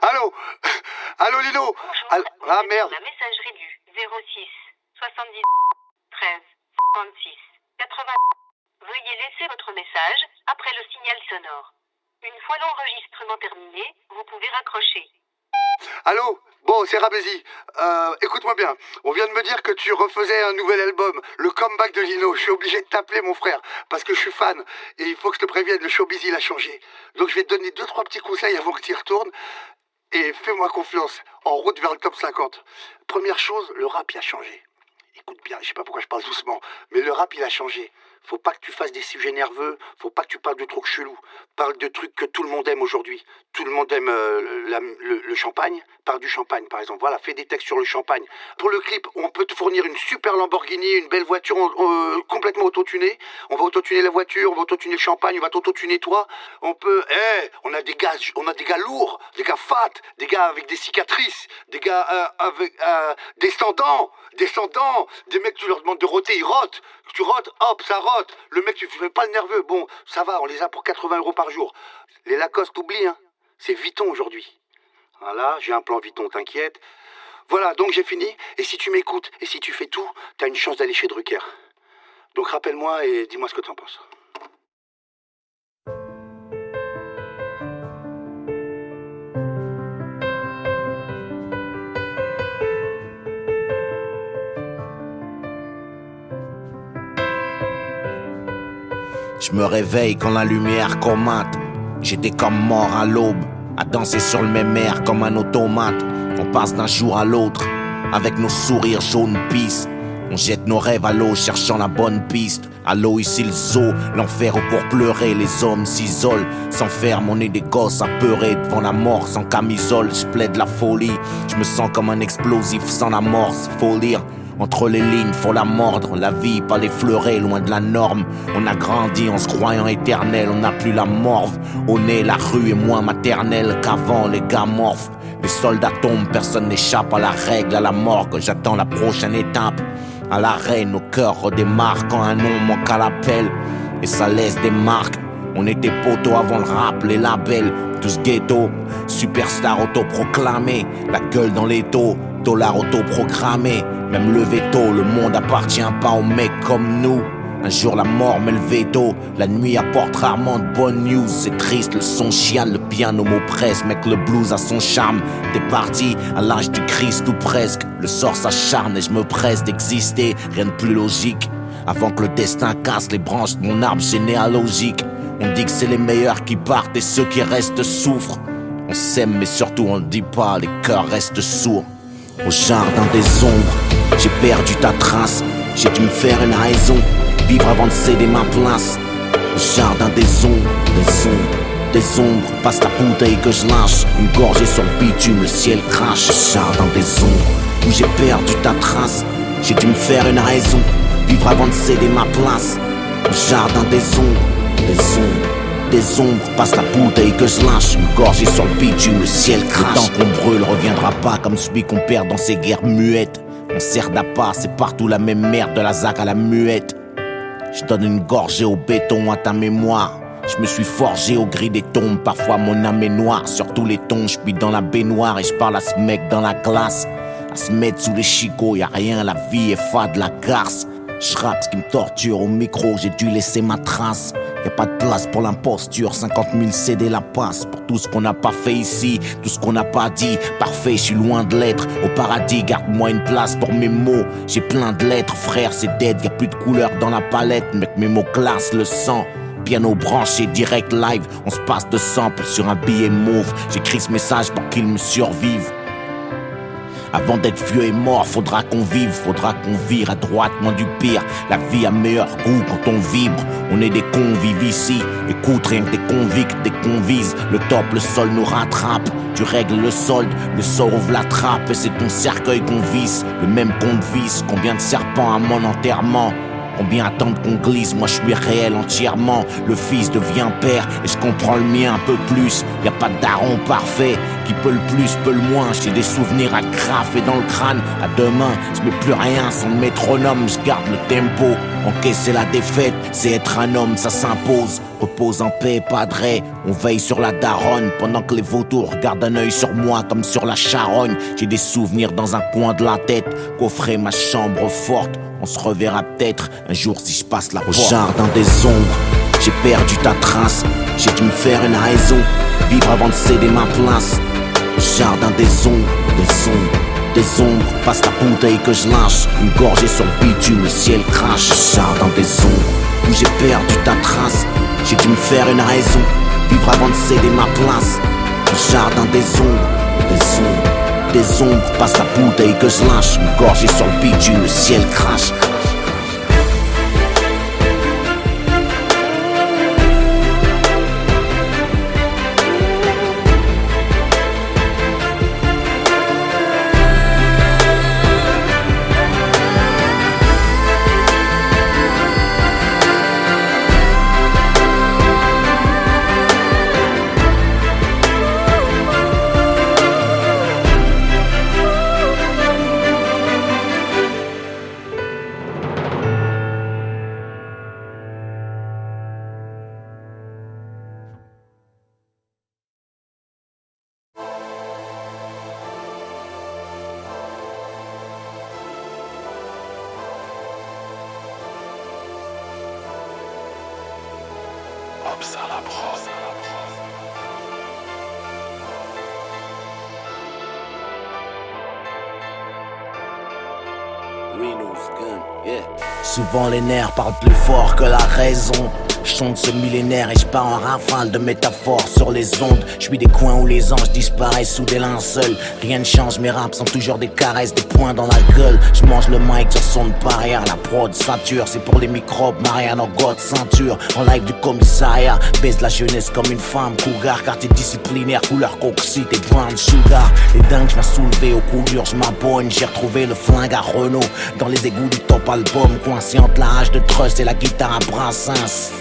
Allô? Allô Lino? Bonjour, Ah merde. la messagerie du 06 70 13 56 80. Veuillez laisser votre message après le signal sonore. Une fois l'enregistrement terminé, vous pouvez raccrocher. Allô? Bon, c'est Rabézy. Écoute-moi bien. On vient de me dire que tu refaisais un nouvel album, le comeback de Lino. Je suis obligé de t'appeler, mon frère, parce que je suis fan. Et il faut que je te prévienne, le showbiz, il a changé. Donc je vais te donner 2-3 petits conseils avant que tu y retournes. Et fais-moi confiance, en route vers le top 50. Première chose, le rap, il a changé. Écoute bien, je sais pas pourquoi je parle doucement, mais le rap, il a changé. Faut pas que tu fasses des sujets nerveux, faut pas que tu parles de trucs chelous. Parle de trucs que tout le monde aime aujourd'hui. Tout le monde aime le champagne, parle du champagne par exemple. Voilà, fais des textes sur le champagne. Pour le clip, on peut te fournir une super Lamborghini, une belle voiture complètement autotunée. On va autotuner la voiture, on va autotuner le champagne, on va t'autotuner toi. On peut, on a des gars lourds, des gars fat, des gars avec des cicatrices, des gars avec descendants, des mecs tu leur demandes de roter, ils rotent. Tu rotes, hop, ça rote. Le mec, tu fais pas le nerveux. Bon, ça va, on les a pour 80 € par jour. Les Lacoste, oublie, hein. C'est Vuitton aujourd'hui. Voilà, j'ai un plan Vuitton, t'inquiète. Voilà, donc j'ai fini. Et si tu m'écoutes et si tu fais tout, t'as une chance d'aller chez Drucker. Donc rappelle-moi et dis-moi ce que t'en penses. Je me réveille quand la lumière comate. J'étais comme mort à l'aube, à danser sur le même air comme un automate. On passe d'un jour à l'autre, avec nos sourires jaunes pisse. On jette nos rêves à l'eau, cherchant la bonne piste. À l'eau ici le zoo, l'enfer où pour pleurer les hommes s'isolent. S'enferment, on est des gosses apeurés devant la mort sans camisole. Je plaide la folie, je me sens comme un explosif sans la morse. Faut lire entre les lignes, faut la mordre. La vie, pas l'effleurer, loin de la norme. On a grandi en se croyant éternel. On n'a plus la morve. Au nez, la rue est moins maternelle qu'avant, les gars morphes. Les soldats tombent, personne n'échappe à la règle, à la morgue. J'attends la prochaine étape. À l'arrêt, nos cœurs redémarrent quand un nom manque à l'appel. Et ça laisse des marques. On était poteaux avant le rap, les labels, tous ghetto. Superstar autoproclamé, la gueule dans les taux. Dollar autoprogrammé, même le veto. Le monde appartient pas aux mecs comme nous. Un jour la mort met le veto. La nuit apporte rarement de bonnes news. C'est triste, le son chiale, le piano m'oppresse. Mec, le blues a son charme. T'es parti à l'âge du Christ ou presque. Le sort s'acharne et je me presse d'exister. Rien de plus logique. Avant que le destin casse les branches de mon arbre généalogique. On dit que c'est les meilleurs qui partent et ceux qui restent souffrent. On s'aime mais surtout on le dit pas, les cœurs restent sourds. Au jardin des ombres, j'ai perdu ta trace. J'ai dû me faire une raison, vivre avant de céder ma place. Au jardin des ombres, des ombres. Passe ta bouteille que je lâche, une gorgée sur le bitume, le ciel crache. Au jardin des ombres, où j'ai perdu ta trace. J'ai dû me faire une raison, vivre avant de céder ma place. Au jardin des ombres, des ombres, passe la bouteille que je lâche, une gorgée sur le bitume, le ciel crache. Le temps qu'on brûle reviendra pas comme celui qu'on perd dans ces guerres muettes. On sert d'appât, c'est partout la même merde, de la zac à la muette. Je donne une gorgée au béton à ta mémoire. Je me suis forgé au gris des tombes, parfois mon âme est noire. Sur tous les tons, je suis dans la baignoire et je parle à ce mec dans la glace. À se mettre sous les chicots, y'a rien, la vie est fade, la garce. Je rappe ce qui me torture au micro, j'ai dû laisser ma trace. Y'a pas de place pour l'imposture, 50 000 CD la passe. Pour tout ce qu'on n'a pas fait ici, tout ce qu'on n'a pas dit. Parfait, je suis loin de l'être. Au paradis, garde-moi une place pour mes mots. J'ai plein de lettres, frère, c'est dead. Y'a plus de couleur dans la palette, mec, mes mots classent le sang. Piano branché, direct live, on se passe de sample sur un billet mauve. J'écris ce message pour qu'il me survive. Avant d'être vieux et mort, faudra qu'on vive, faudra qu'on vire à droite, moins du pire. La vie a meilleur goût quand on vibre. On est des convives ici. Écoute, rien que des convicts, des convises. Le top, le sol nous rattrape. Tu règles le solde, le sort ouvre la trappe. Et c'est ton cercueil qu'on visse, le même compte visse. Combien de serpents à mon enterrement? Combien attendent qu'on glisse? Moi je suis réel entièrement. Le fils devient père et je comprends le mien un peu plus. Y a pas de daron parfait Qui peut le plus, peut le moins. J'ai des souvenirs à graffer dans le crâne. À demain, je mets plus rien sans le métronome. Je garde le tempo. Encaisser la défaite, c'est être un homme, ça s'impose. Repose en paix, padré. On veille sur la daronne pendant que les vautours gardent un œil sur moi comme sur la charogne. J'ai des souvenirs dans un coin de la tête. Coffrer ma chambre forte. On se reverra peut-être un jour si je passe la porte. Au jardin des ombres, j'ai perdu ta trace. J'ai dû me faire une raison. Vivre avant de céder ma place. Au jardin des ombres, des ombres. Des ombres, passe la bouteille que je lâche. Une gorgée sur le bitume, le ciel crache. Jardin des ombres, où j'ai perdu ta trace. J'ai dû me faire une raison, vivre avant de céder ma place. Le jardin des ombres, des ombres, des ombres, passe la bouteille que je lâche. Une gorgée sur le bitume, le ciel crache. Souvent les nerfs parlent plus fort que la raison. Je sonde ce millénaire et je pars en rafale de métaphores sur les ondes. Je suis des coins où les anges disparaissent sous des linceuls. Rien ne change, mes raps sont toujours des caresses, des poings dans la gueule. Je mange le mic sur son barrière, la prod sature. C'est pour les microbes, Marianne en God ceinture. En live du commissariat, baise la jeunesse comme une femme. Cougar, quartier disciplinaire, couleur coxite et brown sugar. Les dingues, je m'en soulever aux coulures, je m'abonne. J'ai retrouvé le flingue à Renault dans les égouts du top album. Coincé entre la hache de trust et la guitare à Brassens.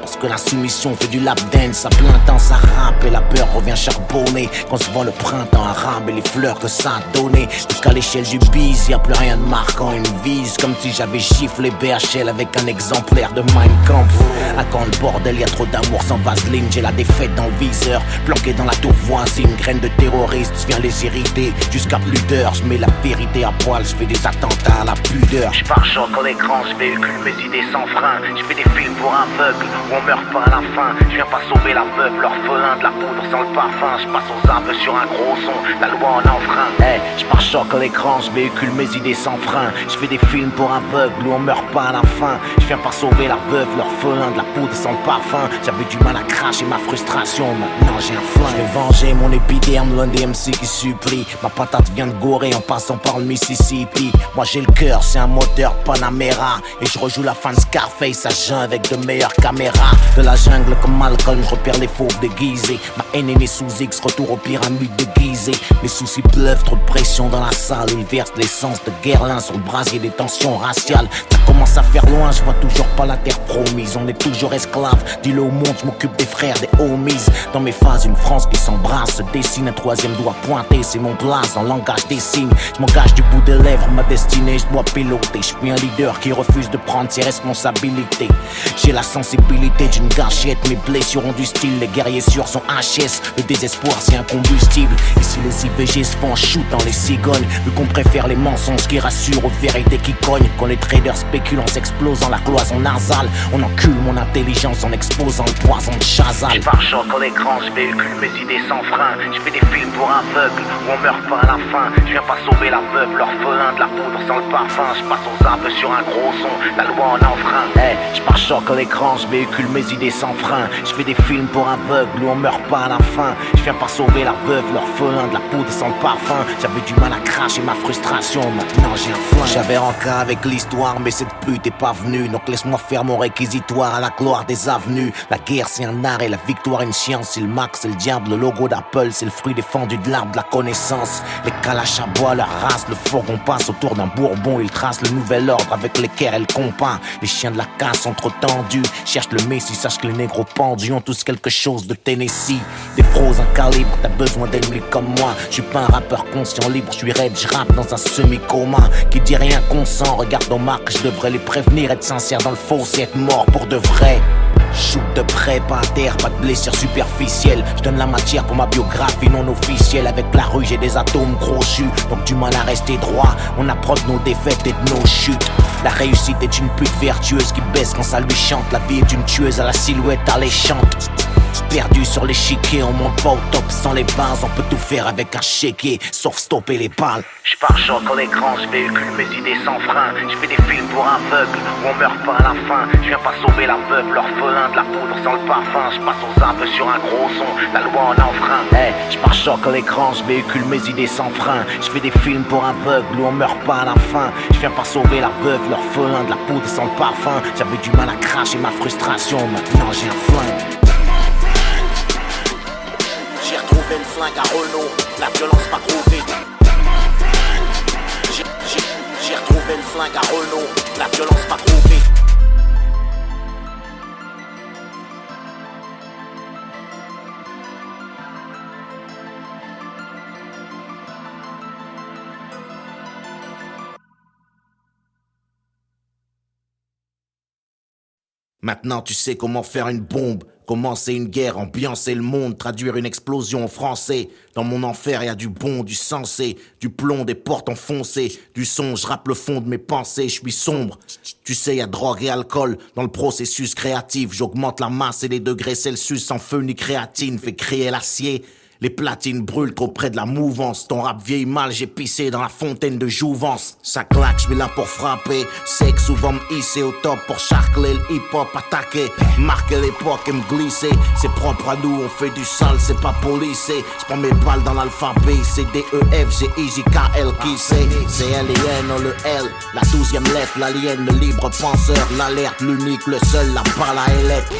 Parce que la soumission fait du lap dance à plein temps, ça rappe et la peur revient charbonner. Quand se vend le printemps arabe et les fleurs que ça a donné. Jusqu'à l'échelle du bise, y'a plus rien de marquant, une vise. Comme si j'avais giflé BHL avec un exemplaire de Mein Kampf. À quand le bordel, y'a trop d'amour sans vaseline. J'ai la défaite dans le viseur, planqué dans la tour voisine. Graine de terroriste, viens les irriter. Jusqu'à plus d'heures, j'mets la vérité à poil. J'fais des attentats à la pudeur. J'pars choc en écran, j'véhicule mes idées sans frein. J'fais des films pour aveugles. On meurt pas à la fin, je viens pas sauver la veuve, l'orphelin, de la poudre sans le parfum. Je passe aux arbres sur un gros son, la loi en enfreint. Hey, je pars choc à l'écran, je véhicule mes idées sans frein. Je fais des films pour aveugles où on meurt pas à la fin. Je viens pas sauver la veuve, l'orphelin, de la poudre sans le parfum. J'avais du mal à cracher ma frustration, maintenant j'ai un flingue. Je vais venger mon épiderme, loin des MC qui supplient. Ma patate vient de Gorée en passant par le Mississippi. Moi j'ai le cœur, c'est un moteur Panamera. Et je rejoue la fin de Scarface à jeun avec de meilleures caméras. De la jungle comme Malcolm, je repère les fauves déguisés. Ma haine est née sous X, retour aux pyramides déguisées. Les soucis pleuvent, trop de pression dans la salle. Ils versent l'essence de Guerlain sur le brasier des tensions raciales. Ça commence à faire loin, je vois toujours pas la terre promise. On est toujours esclaves, dis-le au monde, je m'occupe des frères, des homies. Dans mes phases, une France qui s'embrasse, se dessine un troisième doigt pointé. C'est mon place en langage des signes. Je m'engage du bout des lèvres, ma destinée, je dois piloter. Je suis un leader qui refuse de prendre ses responsabilités. J'ai la sensibilité d'une gâchette, mes blessures ont du style. Les guerriers sûrs sont HS, le désespoir c'est un combustible. Ici les IVG se font en shoot dans les cigognes. Vu qu'on préfère les mensonges qui rassurent aux vérités qui cognent. Quand les traders spéculent en s'explosant la cloison nasale. On encule mon intelligence en exposant le poison de Chazal. Je pars choc à l'écran, je véhicule mes idées sans frein. Je fais des films pour aveugles où on meurt pas à la fin. Je viens pas sauver la veuve, l'orphelin, de la poudre sans le parfum. Je passe aux arbres sur un gros son, la loi en enfreint. Hey, je pars choc à l'écran, je véhicule mes idées sans frein. Je fais des films pour aveugles où on meurt pas à la fin. Je viens pas sauver la veuve, l'orphelin, de la poudre sans le parfum. J'avais du mal à cracher ma frustration, maintenant j'ai un flingue. J'avais rancard avec l'histoire, mais cette pute est pas venue. Donc laisse-moi faire mon réquisitoire à la gloire des avenues. La guerre c'est un art et la victoire une science. C'est le max, c'est le diable, le logo d'Apple. C'est le fruit défendu de l'arbre de la connaissance. Les calaches à bois, la race, le fourgon passe autour d'un bourbon. Ils tracent le nouvel ordre avec l'équerre et le compas. Les chiens de la casse sont trop tendus. Cherche le messie, sache que les négros pendus ont tous quelque chose de Tennessee. Des prose, un calibre, t'as besoin d'ennemis comme moi. Je suis pas un rappeur conscient libre, je suis raide, je rappe dans un semi-coma. Qui dit rien consent, regarde nos marques, je devrais les prévenir. Être sincère dans le faux, c'est être mort pour de vrai. Shoot de près, pas à terre, pas de blessures superficielles. Je donne la matière pour ma biographie non officielle. Avec la rue j'ai des atomes crochus, donc du mal à rester droit. On approche nos défaites et de nos chutes. La réussite est une pute vertueuse qui baisse quand ça lui chante. La vie est une tueuse à la silhouette alléchante. Perdu sur l'échiquier, on monte pas au top sans les bases. On peut tout faire avec un chéquier, sauf stopper les balles. J'pars choc à l'écran, j'véhicule mes idées sans frein. J'fais des films pour aveugles, où on meurt pas à la fin. J'viens pas sauver la veuve, l'orphelin, de la poudre sans le parfum. J'passe aux arbres sur un gros son, la loi en enfreint. J'pars choc à l'écran, j'véhicule mes idées sans frein. J'fais des films pour aveugles, où on meurt pas à la fin. J'viens pas sauver la veuve, l'orphelin, de la poudre sans le parfum. J'avais du mal à cracher ma frustration, maintenant j'ai un flingue. J'ai retrouvé le flingue à Renault, la violence m'a trouvé. J'ai retrouvé le flingue à Renault, la violence m'a trouvé. Maintenant tu sais comment faire une bombe, commencer une guerre, ambiancer le monde, traduire une explosion en français. Dans mon enfer y a du bon, du sensé, du plomb, des portes enfoncées, du son, je rappe le fond de mes pensées, je suis sombre. Tu sais y a drogue et alcool dans le processus créatif, j'augmente la masse et les degrés Celsius sans feu ni créatine, fait crier l'acier. Les platines brûlent trop près de la mouvance. Ton rap vieillit mal, j'ai pissé dans la fontaine de jouvence. Ça claque, j'suis là pour frapper. Sexe souvent me hisser au top pour charcler le hip-hop attaquer. Marquer l'époque et me glisser. C'est propre à nous, on fait du sale, c'est pas policé. J'prends mes balles dans l'alphabet. C'est D-E-F, G-I-J-K-L qui c'est. C'est L-I-N, le L. La 12e lettre, l'alien, le libre penseur. L'alerte, l'unique, le seul, la balle à ailette.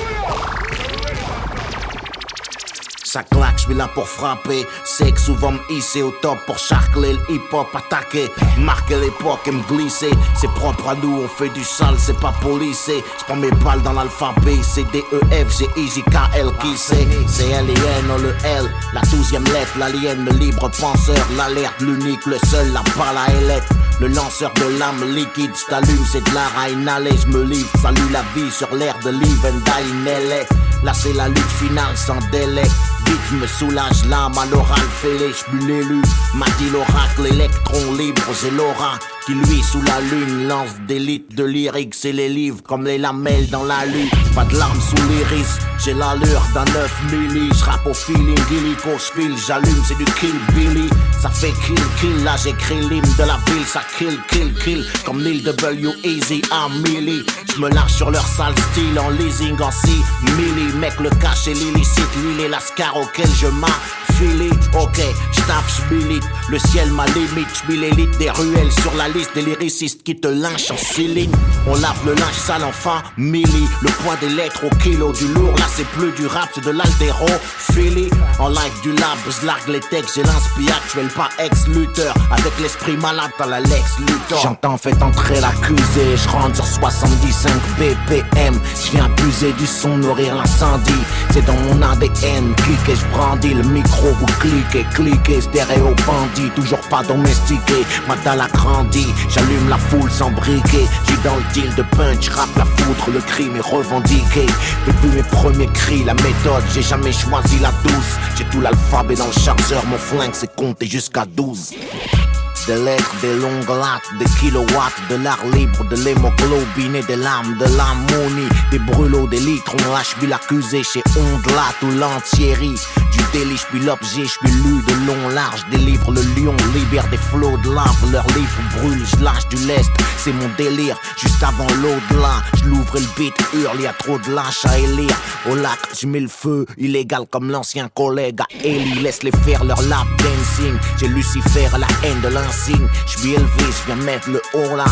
Ça claque, j'suis là pour frapper. Sexe souvent me hisser au top pour charcler le hip-hop attaquer. Marquer l'époque et me glisser. C'est propre à nous, on fait du sale, c'est pas policé. J'prends mes balles dans l'alphabet. C'est D-E-F, G-I-J-K-L qui c'est. C'est L-I-N, le L. La 12e lettre, l'alien, le libre penseur. L'alerte, l'unique, le seul, la balle à ailette. Le lanceur de l'âme liquide, j't'allume, c'est de l'art à inhaler. J'me livre, salue la vie sur l'air de Live and Die in LA. Là c'est la lutte finale sans délai. Vite j'me soulage l'âme à l'oral fêlé. J'suis l'élu, m'a dit l'oracle, électron libre, j'ai l'aura qui lui sous la lune lance des litres de lyrics et les livres comme les lamelles dans la lune. Pas de larmes sous l'iris, j'ai l'allure d'un 9 milli. J'rappe au feeling, illico, j'file, j'allume, c'est du kill Billy. Ça fait kill, kill, là j'écris l'hymne de la ville. Ça kill, kill, kill, comme Lil W, Easy, à Millie. J'me lâche sur leur sale style en leasing en 6 milli. Mec, le cash est l'illicite, l'huile et l'ascar auquel je m'affile. Ok, j'tape, j'milite, le ciel ma limite. J'suis l'élite des ruelles sur la liste des lyricistes qui te lynchent en cylindre. On lave le linge sale enfin, milli. Le poids des lettres au kilo du lourd. Là c'est plus du rap, c'est de l'altéro. Philly, en live du lab, j'largue les textes. J'ai l'inspi actuel, pas ex-lutteur. Avec l'esprit malade dans la Lex Luthor. J'entends fait entrer l'accusé. J'rentre sur 75 BPM. J'viens abuser du son, nourrir l'incendie. C'est dans mon ADN. Cliquez, j'brandis le micro, vous cliquez, cliquez. Stéréo bandit, toujours pas domestiqué. Ma dalle a grandi, j'allume la foule sans briquet. J'suis dans le deal de punch, rap la foudre, le crime est revendiqué. Depuis mes premiers cris, la méthode, j'ai jamais choisi la douce. J'ai tout l'alphabet dans le chargeur, mon flingue c'est compter jusqu'à 12. Des lettres, des longues lattes, des kilowatts, de l'art libre, de l'hémoglobine et des larmes, de l'ammonie, des brûlots, des litres. On lâche puis l'accusé chez Ondelat ou l'entiérie. Du délit, j'suis l'objet, j'suis lu de long large. Délivre le lion, libère des flots de lave. Leur livre brûle, j'lâche du lest, c'est mon délire. Juste avant l'au-delà, j'louvre le beat, hurle, y'a trop de lâches à élire. Au lac, j'mets le feu, illégal comme l'ancien collègue à Ellie. Laisse-les faire leur lap dancing. J'ai Lucifer, la haine de l'insigne. J'suis élevé, j'viens mettre le haut là.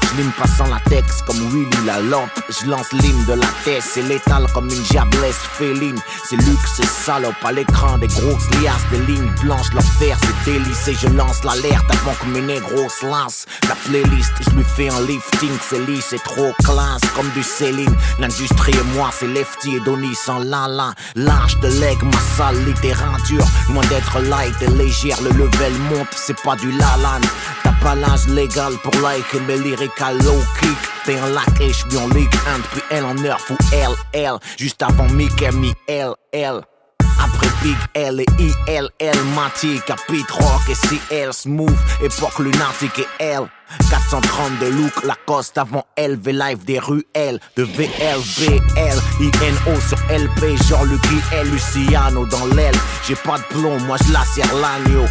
Je lime pas sans latex comme Willy la lampe. Je lance l'hymne de la tête, c'est létal comme une diablesse féline. C'est luxe, c'est salope à l'écran, des grosses liasses, des lignes blanches, leur faire c'est délice. Et je lance l'alerte avant que mes négros se lancent. La playlist, je lui fais un lifting, c'est lisse, c'est trop classe comme du Céline. L'industrie et moi, c'est Lefty et Donny sans la. Lâche de leg, ma sale littérature dure. Loin d'être light et légère, le level monte, c'est pas du lalan. T'as pas l'âge légal pour liker mes lyriques à low kick. T'es un lac et j'suis en Ligue 1 depuis L en Nerf ou LL. Juste avant Mickey, LL. Après Big L et ILL, Mati, Capit Rock et CL, Smooth, époque lunatique et L. 430 de look, Lacoste avant LV Live des ruelles de VLBL, INO sur LP, genre Lucky L, Luciano dans l'aile. J'ai pas de plomb, moi je lacère l'agneau.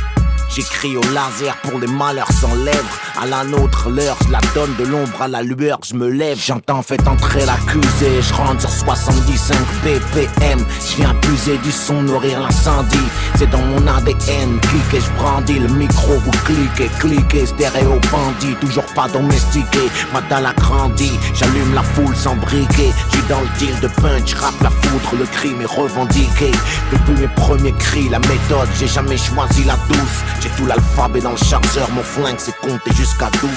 J'écris au laser pour les malheurs sans lèvres. À la nôtre, l'heure, je la donne de l'ombre à la lueur. Je me lève, j'entends fait entrer l'accusé. Je rentre sur 75 BPM. Je viens abuser du son, nourrir l'incendie. C'est dans mon ADN. Cliquez, je brandis le micro, vous cliquez, stéréo bandit. Toujours pas domestiqué, ma dalle a grandi. J'allume la foule sans briquet. J'suis dans le deal de punch, rap la foudre, le crime est revendiqué. Depuis mes premiers cris, la méthode, j'ai jamais choisi la douce. J'ai tout l'alphabet dans le chargeur, mon flingue c'est compter jusqu'à 12.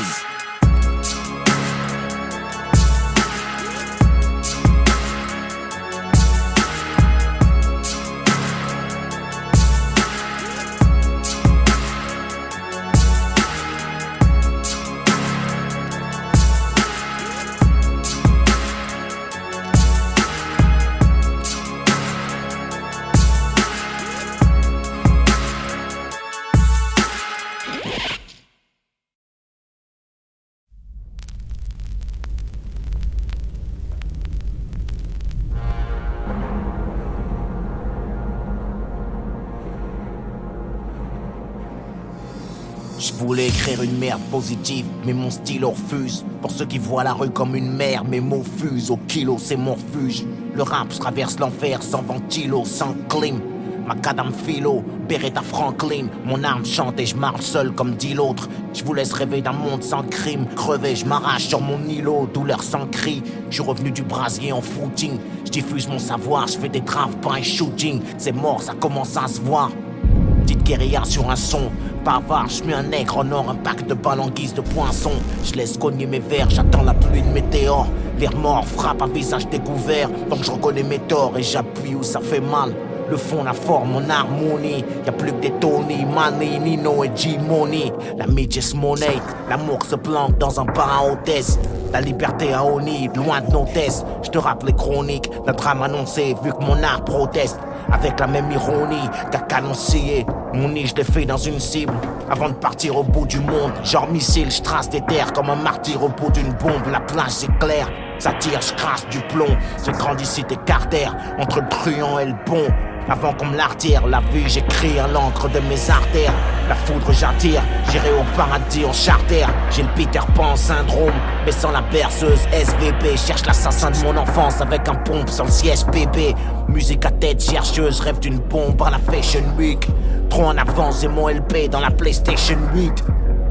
Je voulais écrire une merde positive, mais mon style refuse. Pour ceux qui voient la rue comme une mer, mes mots fusent. Au kilo, c'est mon refuge. Le rap, je traverse l'enfer sans ventilo, sans clim. Macadam philo, Beretta Franklin. Mon arme chante et je marche seul comme dit l'autre. Je vous laisse rêver d'un monde sans crime. Crevé, je m'arrache sur mon îlot, douleur sans cri. Je suis revenu du brasier en footing. Je diffuse mon savoir, je fais des traves, pas un shooting. C'est mort, ça commence à se voir. Petite guérilla sur un son, bavard, je suis un nègre en or, un pack de balles en guise de poinçon. Je laisse cogner mes vers, j'attends la pluie de météore. Les remords frappent à visage découvert, donc je reconnais mes torts et j'appuie où ça fait mal. Le fond, la forme, mon harmonie. Y'a plus que des Tony, Manny, Nino et G-Money. La midget money, l'amour se planque dans un bar à hôtesse. La liberté à Oni, loin de nos tests. Je te rappelle les chroniques, notre âme annoncée, vu que mon art proteste. Avec la même ironie qu'à canoncier. Mon nid, je l'ai fait dans une cible. Avant de partir au bout du monde, genre missile, je trace des terres comme un martyr au bout d'une bombe. La plage c'est clair, ça tire, je crache du plomb. J'ai grandi cité Carter, entre le truand et le bon. Avant qu'on me l'artère, la vie j'écris à l'encre de mes artères. La foudre j'attire, j'irai au paradis en charter. J'ai le Peter Pan syndrome, mais sans la perceuse SVP. Cherche l'assassin de mon enfance avec un pompe sans le siège bébé. Musique à tête chercheuse, rêve d'une bombe à la Fashion Week. Trop en avance, c'est mon LP dans la PlayStation 8.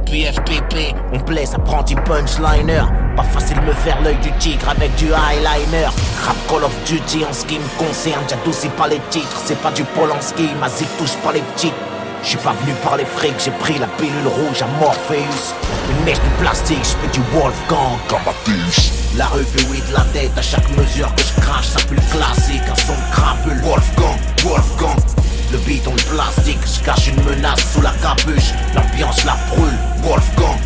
PFPP, on blesse apprenti punchliner. Pas facile de me faire l'œil du tigre avec du eyeliner. Rap Call of Duty en ce qui me concerne, j'adoucis pas les titres. C'est pas du Polanski, ma zik touche pas les petites. J'suis pas venu par les frics, j'ai pris la pilule rouge à Morpheus. Une mèche de plastique, j'fais du Wolfgang Amadeus. La rue fait oui de la tête à chaque mesure que je crache, ça pue le classique, un son de crapule. Wolfgang. Le beat en plastique, je cache une menace sous la capuche. L'ambiance la brûle, Wolfgang.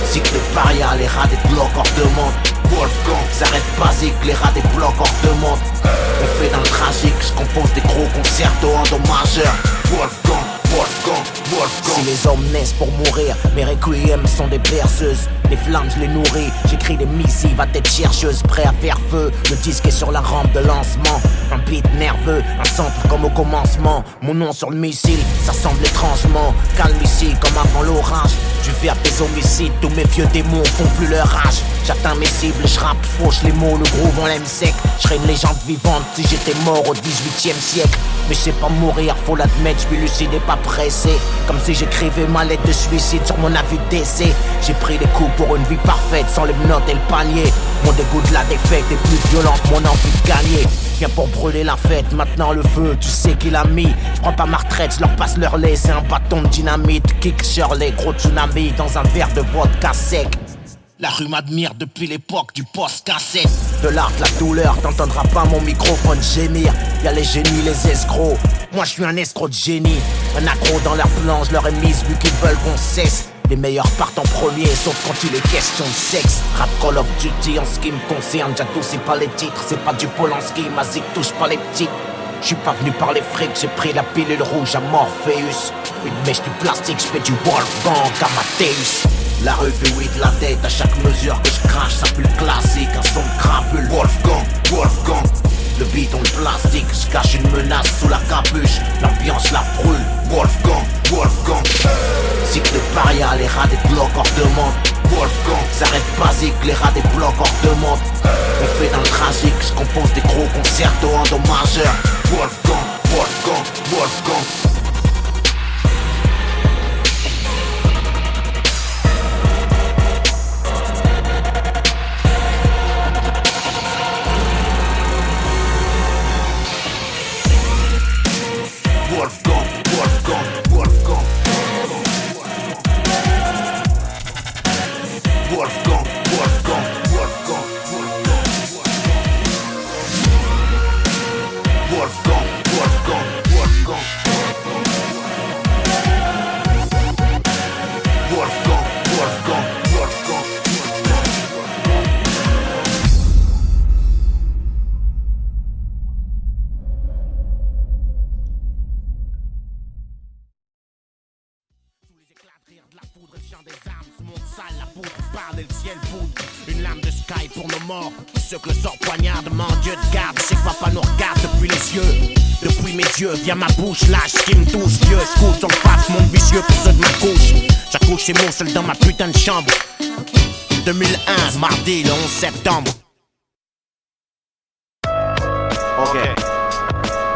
Cycle de paria, les rats des blocs hors demande. Wolfgang, ça reste basique, les rats des blocs hors demande. On fait dans le tragique, je compose des gros concertos endommageurs. Wolfgang. Si les hommes naissent pour mourir, mes requiem sont des berceuses. Les flammes je les nourris, j'écris des missives à tête chercheuse, prêt à faire feu. Le disque est sur la rampe de lancement. Un beat nerveux, un sample comme au commencement. Mon nom sur le missile, ça semble étrangement calme ici comme avant l'orage. Tu verbe des homicides, tous mes vieux démons font plus leur rage. J'atteins mes cibles, je rappe, fauche les mots, le groove on l'aime sec. Je serais une légende vivante si j'étais mort au 18e siècle. Mais je sais pas mourir, faut l'admettre, je suis lucide et pas pressé. Comme si j'écrivais ma lettre de suicide sur mon avis de décès. J'ai pris des coups pour une vie parfaite sans les menottes et le panier. Mon dégoût de la défaite est plus violent que mon envie de gagner. Viens pour brûler la fête, maintenant le feu, tu sais qui l'a mis. J'prends pas ma retraite, j'leur passe leur lait, c'est un bâton de dynamite. Kick Shirley, gros tsunami dans un verre de vodka sec. La rue m'admire depuis l'époque du post-cassette. De l'art, la douleur, t'entendras pas mon microphone gémir. Y'a les génies, les escrocs. Moi je suis un escroc de génie. Un accro dans leur plan, je leur ai mise vu qu'ils veulent qu'on cesse. Les meilleurs partent en premier, sauf quand il est question de sexe. Rap Call of Duty en ce qui me concerne. J'adore c'est pas les titres, c'est pas du Polanski. Ma zig touche pas les petites. J'suis pas venu par les frics, j'ai pris la pilule rouge à Morpheus. Une mèche du plastique, j'fais du Wolfgang Amadeus. La rue fait oui de la tête à chaque mesure que je crache, ça pue le classique, un son de crapule. Wolfgang, Wolfgang. Le bidon de plastique, je cache une menace sous la capuche. L'ambiance la brûle. Wolfgang, Wolfgang. Cycle de paria, les rats des blocs hors demande. Wolfgang, ça reste basique, les rats des blocs hors demande. On fait dans le tragique, je compose des gros concertos endommageurs. Wolfgang, Wolfgang, Wolfgang. Wolfgang, Wolfgang, Wolfgang. Wolfgang, Wolfgang, Wolfgang, Wolfgang. Wolfgang, Wolfgang, Wolfgang. Wolfgang, Wolfgang, Wolfgang. De la foudre, le chant des armes, sous mon sale, la poudre parle et le ciel poudre. Une lame de sky pour nos morts, ceux que le sort poignarde, mon Dieu de garde, c'est que papa nous regarde depuis les yeux. Depuis mes yeux, via ma bouche, lâche ce qui me touche, Dieu, scout sur le face, monde vicieux pour ceux de ma couche. J'accouche chez mon seul dans ma putain de chambre. 2001, mardi, le 11 septembre. Ok.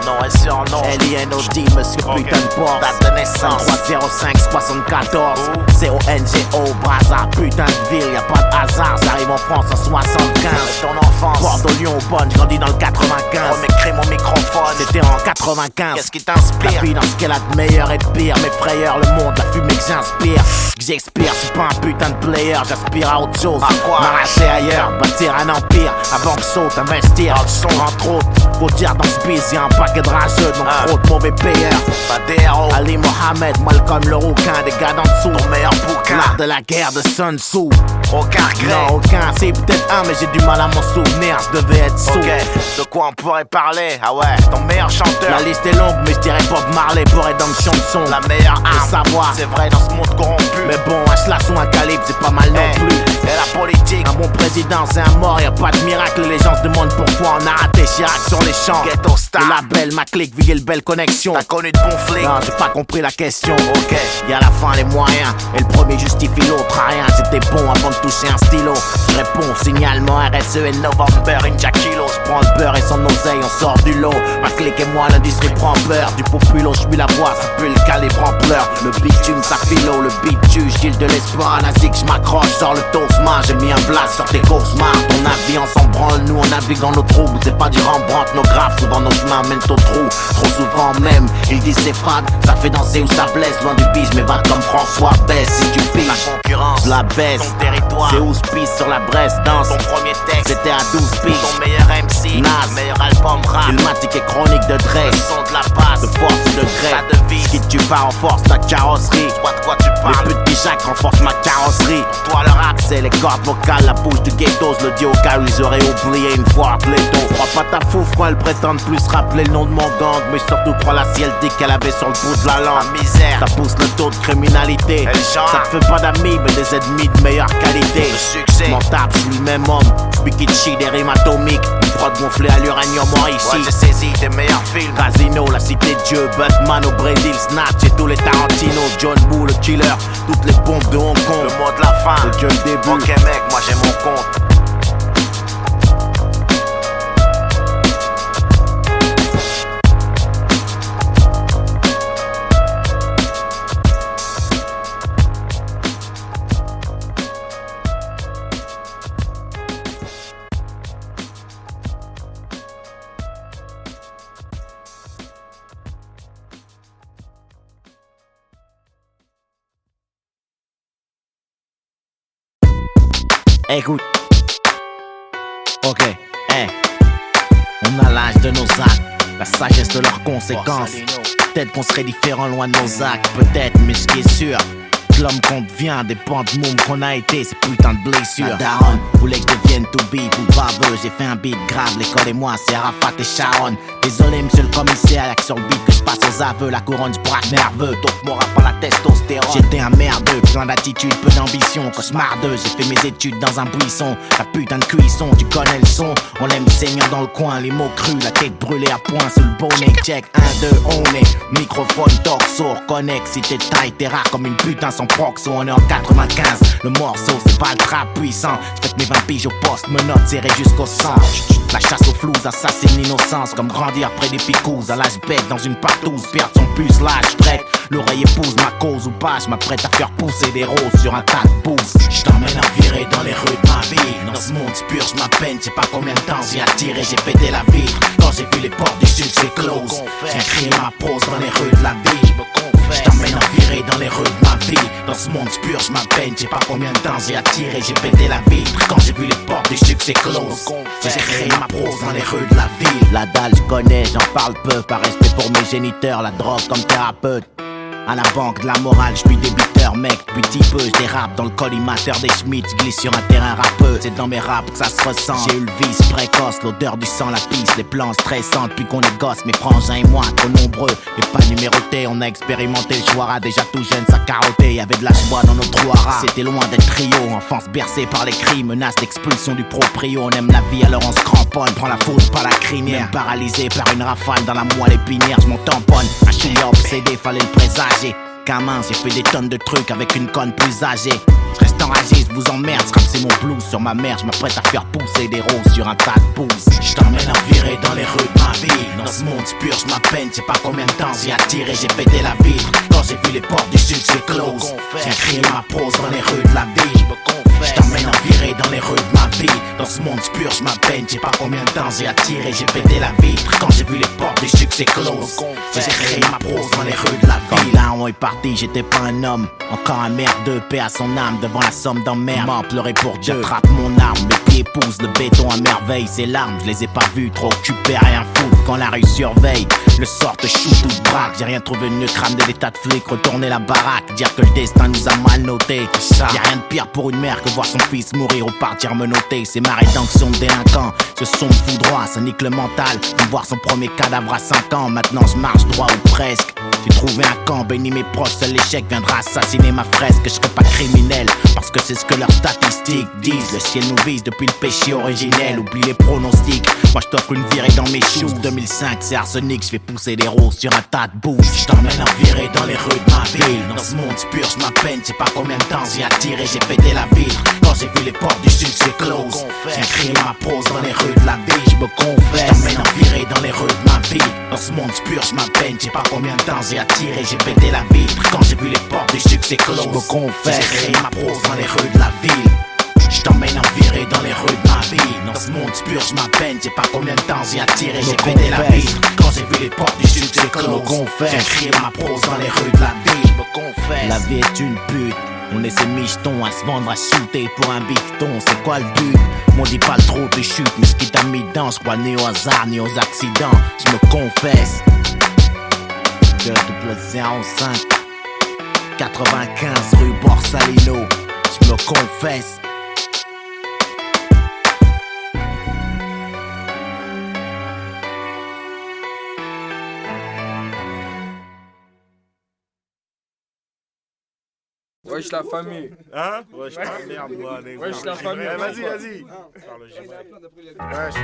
Non et surnom L-I-N-O-D, monsieur putain de boss. Date de naissance 30574 C-O-N-G-O, Brazza, putain de ville, y'a pas de hasard. J'arrive en France en 75. Ton enfance, Bordeaux, Lyon, Bonne, j'grandis dans le 95. Remets mon microphone, c'était en 95. Qu'est-ce qui t'inspire? La vie dans ce qu'elle a de meilleur et de pire. Mes frayeurs, le monde, la fumée que j'inspire. Que j'expire, j'suis pas un putain de player. J'aspire à autre chose, m'arracher ailleurs, bâtir un empire. Avant que saute, investir dans le son entre autres. Faut dire dans ce biz, y'a un paquet de rageux, donc trop de mauvais payeurs. Pas des héros. Ali Mohamed, Malcolm le rouquin, des gars d'en dessous. Ton meilleur bouquin, l'art de la guerre de Sun Tzu. Aucun regret. Non, aucun, c'est peut-être un, mais j'ai du mal à m'en souvenir, je devais être sourd. De quoi on pourrait parler? Ah ouais, ton meilleur chanteur. La liste est longue, mais je dirais Bob Marley pour rédemption de son. La meilleure arme, savoir, c'est vrai dans ce monde corrompu. Mais bon, un slash ou un calibre, c'est pas mal non plus. Et la politique, un bon président, c'est un mort, y'a pas de miracle. Les gens se demandent pourquoi on a raté Chirac sur les champs. Ghetto Star, le label, ma clique, Vigil Belle Connexion. T'as connu de bons flics? Non, j'ai pas compris la question. Ok, y'a la fin les moyens, et le premier justifie l'autre à rien. J'étais bon avant de toucher un stylo. Je réponds, signalement RSE et November, Inja Kilo. J'prends le beurre et son oseille, on sort du lot. Ma clique et moi, l'industrie prend peur. Du populo, j'suis la voix, ça pue le calibre en pleurs. Le bitume, ça philo, le beat tue, Gilles de l'espoir à la zig, j'm'accroche, sors le tosma. J'ai mis un blast sur tes courses marres. Ton avis, on s'en branle, nous on navigue en nos troubles. C'est pas du Rembrandt, nos graphes, souvent nos chemins mènent au trou. Trop souvent même, ils disent c'est fade, ça fait danser ou ça blesse. Loin du bise, mais va comme François baisse. Si tu piges, la concurrence, la baisse. Ton territoire, c'est où se pisse sur la Bresse danse. Ton premier texte, c'était à 12 piges. Ton meilleur MC, Nas, meilleur album rap. Filmatique et chronique de Dre. Le son de la passe, de force et de gré. La devise, ce qui tu pars renforce ta carrosserie. Toi de quoi tu parles? Les putes qui jacques renforcent ma carrosserie. Pour toi le rap, c'est les cordes vocales, la bouche du ghettos. Le dit au cas où ils auraient oublié une fois Atléto. Crois pas ta fouf quand elle prétendent plus rappeler le nom de mon gang. Mais surtout crois la ciel dit qu'elle avait sur le bout de la langue. La misère, ça pousse le taux de criminalité. Ça te fait pas d'amis mais des ennemis de meilleure qualité. Le succès, mon tape, je suis le même homme. Speak it shit, des rimes atomiques. Une prod gonflée à l'uranium moi ici. Ouais, j'ai saisi des meilleurs films. Casino, la cité de Dieu, Batman au Brésil, Snatch et tous les Tarantino. John Woo, le killer, toutes les bombes de Hong Kong. Le mot de la fin, c'est que le début. Ok mec, moi j'ai mon compte. Écoute. Ok, on a l'âge de nos actes, la sagesse de leurs conséquences. Peut-être qu'on serait différent loin de nos actes, peut-être, mais ce qui est sûr, l'homme qu'on devient dépend de môme qu'on a été, ces putains de blessures. La daronne voulait que je devienne tout beat ou baveux. J'ai fait un beat grave, l'école et moi, c'est Arafat et Sharon. Désolé, monsieur le commissaire, y'a que sur le beat que je passe aux aveux. La couronne du braque nerveux, donc mon rap par la testostérone. J'étais un merdeux, plein d'attitude, peu d'ambition. Cauchemardeux, j'ai fait mes études dans un buisson. La putain de cuisson, tu connais le son. On l'aime saignant dans le coin, les mots crus, la tête brûlée à point sous le bonnet. Check, 1, 2, on est microphone, talk, sourd, connect. Si t'es taille, t'es rare comme une putain sans proxo. On est en 95, le morceau c'est pas le trap puissant. J'fais mes 20 piges au poste, menottes serrées jusqu'au sang. La chasse aux flous assassine l'innocence. Comme grandir près des picous, à l'âge bête dans une partouze. Perdre son puce, l'âge prête. L'oreille épouse ma cause ou pas, j'm'apprête à faire pousser des roses sur un tas de pouces. J't'emmène à virer dans les rues de ma vie. Dans ce monde purge ma peine, j'sais pas combien de temps j'y attiré, j'ai pété la vitre. Quand j'ai vu les portes du succès close, j'ai crié ma pause dans les rues de la vie. J't'emmène à virer dans les rues de ma vie. Dans ce monde purge ma peine, j'sais pas combien de temps j'ai attiré, j'ai pété la vitre. Quand j'ai vu les portes du succès close, j'ai créé ma prose dans les rues de la ville. La dalle j'connais, j'en parle peu, par respect pour mes géniteurs, la drogue comme thérapeute. À la banque de la morale, j'suis débuteur mec, depuis petit peu j'dérape dans le collimateur des Schmitt, j'glisse sur un terrain rappeux, c'est dans mes raps que ça se ressent. J'ai eu le vice précoce, l'odeur du sang, la pisse, les plans stressants depuis qu'on est gosse, mes frangins et moi trop nombreux, et pas numérotés, on a expérimenté le choix, déjà tout jeune ça carottait, y'avait de la joie dans nos trous à rats. C'était loin d'être trio, enfance bercée par les cris, menace d'expulsion du proprio, on aime la vie alors on se cramponne, prend la foudre par la crinière, même paralysé par une rafale dans la moelle épinière, j'm'en tamponne, un chouïa obsédé, fallait le présager. Gamin, j'ai fait des tonnes de trucs avec une conne plus âgée. Je reste enragé, je vous emmerde, c'est mon blues sur ma mère, je m'apprête à faire pousser des roses sur un tas de pouces. Je t'emmène à virer dans les rues de ma vie. Dans ce monde purge ma peine, j'sais pas combien de temps j'ai attiré, j'ai pété la vitre. Quand j'ai vu les portes du succès close, j'ai crié ma prose dans les rues de la vie. Je t'emmène à virer dans les rues de ma vie. Dans ce monde purge ma peine, j'sais pas combien de temps j'ai attiré, j'ai pété la vitre. Quand j'ai vu les portes du succès close, j'ai créé ma prose dans les rues de la vie. Là on est parti, j'étais pas un homme, encore un merdeux, paix à son âme devant la somme d'emmerde. M'en pleurer pour Dieu, j'attrape mon arme, mes pieds poussent le béton à merveille. Ses larmes, je les ai pas vues, trop occupé à rien foutre quand la rue surveille. Le sort te shoot ou te braque, j'ai rien trouvé de mieux, crame de l'état de flic, retourner la baraque, dire que le destin nous a mal noté. Y'a rien de pire pour une mère que voir son fils mourir ou partir me noter. C'est ma rédemption de délinquant, ce son me fout droit, ça nique le mental. De voir son premier cadavre à 5 ans, maintenant je marche droit ou presque. J'ai trouvé un camp, béni mes proches, seul l'échec viendra assassiner ma fresque. Je serai pas criminel, parce que c'est ce que leurs statistiques disent. Le ciel nous vise depuis le péché originel, oublie les pronostics. Moi je t'offre une virée dans mes shoes. 2005 c'est arsenic, je fais pousser des roses sur un tas de bouches. Je t'emmène à virer dans les rues de ma ville. Dans ce monde purge ma peine, j'sais pas combien de temps j'ai attiré, j'ai pété la vitre. Quand j'ai vu les portes du succès close, j'ai crié ma prose dans les rues de la vie. Je me confesse, je t'emmène à virer dans les rues de ma vie. Dans ce monde purge ma peine, j'sais pas combien de temps j'ai attiré, j'ai pété la vitre. Quand j'ai vu les portes du succès close, je me confesse, j'ai créé ma prose dans les rues de la ville. Je t'emmène en virer dans les rues de ma vie. Dans ce monde purge ma peine, j'ai pas combien de temps j'ai attiré, j'ai pété la vitre. Quand j'ai vu les portes du succès close, j'ai créé ma prose dans les rues de la vie. La vie est une pute, on est ces michetons à se vendre, à shooter pour un bifton. C'est quoi le but? M'on dit pas le trop de chute, mais ce qui t'a mis dedans, je crois ni au hasard ni aux accidents. Je me confesse. De double 05 95 rue Borsalino, je me confesse. Wesh la famille. Hein? Wesh la merde, moi. Wesh la famille. Vas-y, vas-y. Wesh.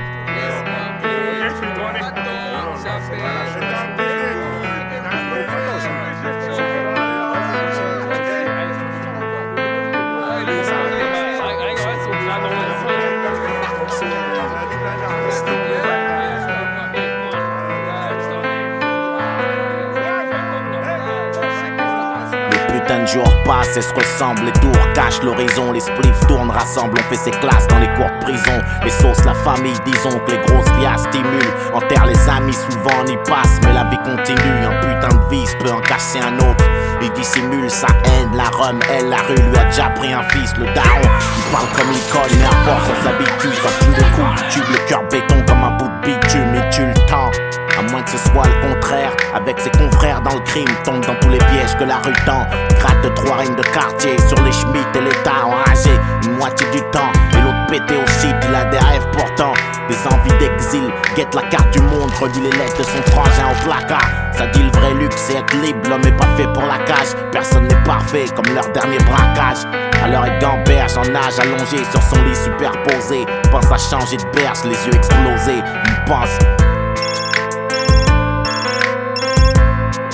putain de jours passent et se ressemblent. Les tours cachent l'horizon, les spliffs tournent, rassemblent. On fait ses classes dans les cours de prison. Les sauces, la famille, disons que les grosses liasses stimulent. Enterre les amis, souvent on y passe, mais la vie continue. Un putain de vice peut en casser un autre. Il dissimule sa haine, la rhum, elle, la rue lui a déjà pris un fils, le daron. Il parle comme il colle, mais à force on s'habitue. Ça tue le coup, tu tube le cœur béton comme un bout de bitume. Et tu le temps, à moins que ce soit le contraire. Avec ses confrères dans le crime, tombe dans tous les pièges que la rue tend. Gratte 3 rimes de quartier sur les Schmitt et l'État enragé une moitié du temps. Et l'autre pété au shit, il a des rêves pourtant. Des envies d'exil, guette la carte du monde, relit les lettres de son frangin au placard. Ça dit le vrai luxe, c'est être libre, l'homme est pas fait pour la cage. Personne n'est parfait, comme leur dernier braquage. Alors il gamberge en nage allongé sur son lit superposé. Pense à changer de berge, les yeux explosés. Il pense.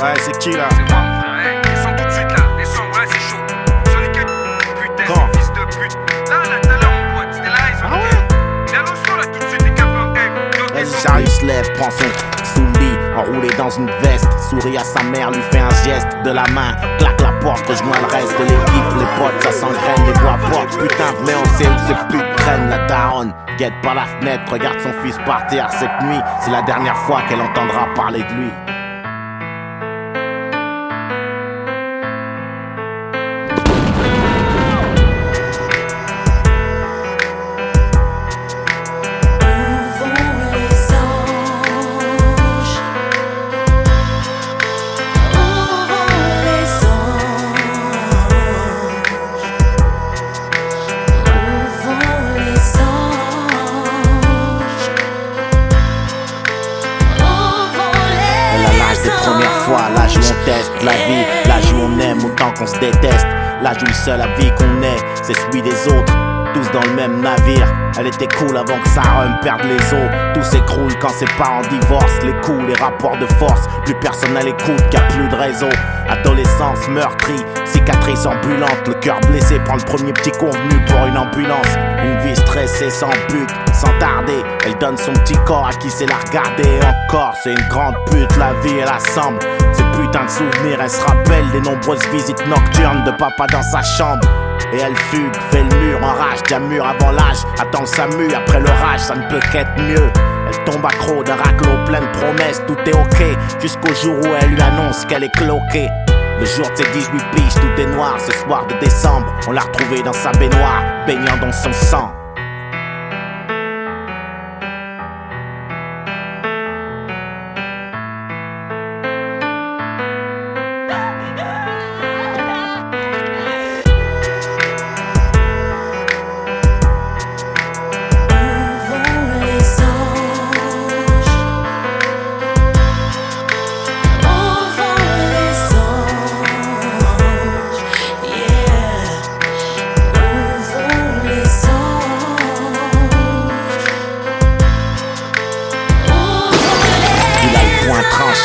Ouais, c'est qui là? C'est moi mon frère, hey, descends tout de suite là, descends, ouais c'est chaud. Sur les putain, Quand? c'est fils de pute. Là, tout à l'heure mon pote, c'était là, ils ont dit. Viens au sol là tout de suite, les capots, hey, Vas-y, j'arrive, se lève, prend son sous le lit, enroulé dans une veste. Sourit à sa mère, lui fait un geste de la main. Claque la porte, rejoint le reste de l'équipe. Les potes, ça s'engraine, les voix portent. Putain, venez, on sait où c'est plus de traîne. La daronne guette par la fenêtre, regarde son fils partir cette nuit. C'est la dernière fois qu'elle entendra parler de lui. L'âge où on teste la vie, l'âge où on aime autant qu'on se déteste. L'âge où le seul avis qu'on ait, c'est celui des autres. Tous dans le même navire, elle était cool avant que sa rhum perde les os. Tout s'écroule quand ses parents divorcent. Les coups, les rapports de force, plus personne à l'écoute, qu'il n'y a plus de réseau. Adolescence meurtrie, cicatrice ambulante. Le cœur blessé prend le premier petit convenu pour une ambulance. Une vie stressée sans but, sans tarder. Elle donne son petit corps à qui sait la regarder. Et encore, c'est une grande pute, la vie elle assemble. Ces putains de souvenirs, elle se rappelle des nombreuses visites nocturnes de papa dans sa chambre. Et elle fugue, fait le mur, enrage, déjà mûr avant l'âge. Attend le SAMU, après l'orage, ça ne peut qu'être mieux. Elle tombe accro d'un raclot plein de promesses, tout est ok. Jusqu'au jour où elle lui annonce qu'elle est cloquée. Le jour de ses 18 piges, tout est noir. Ce soir de décembre, on l'a retrouvée dans sa baignoire, baignant dans son sang.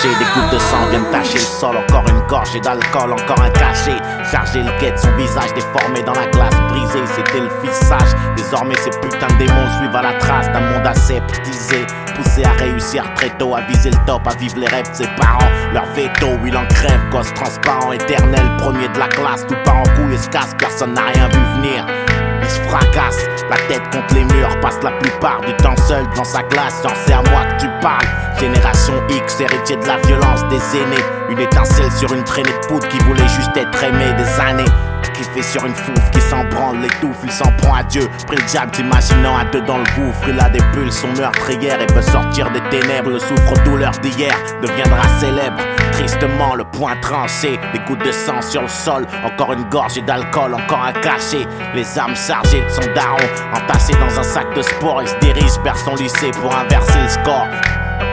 Des gouttes de sang viennent tacher le sol. Encore une gorgée d'alcool, encore un cachet. Chargé le quai de son visage déformé dans la glace brisée. C'était le fils sage. Désormais ces putains de démons suivent à la trace d'un monde aseptisé. Poussé à réussir très tôt, à viser le top, à vivre les rêves de ses parents. Leur veto, il en crève, gosse transparent, éternel, premier de la classe. Tout part en couille et se casse, personne n'a rien vu venir. Il se fracasse, la tête contre les murs, passe la plupart du temps seul devant sa glace. Genre c'est à moi que tu parles. Génération X, héritier de la violence des aînés. Une étincelle sur une traînée de poudre qui voulait juste être aimée des années. Kiffé sur une fouffe qui s'en branle, l'étouffe, il s'en prend à Dieu. Pris le diable, t'imaginant à deux dans le gouffre. Il a des pulsions meurtrières et veut sortir des ténèbres. Le souffre-douleur d'hier deviendra célèbre. Tristement, le poing tranché, des gouttes de sang sur le sol. Encore une gorgée d'alcool, encore un cachet. Les armes chargées de son daron, entassées dans un sac de sport. Il se dirige vers son lycée pour inverser le score.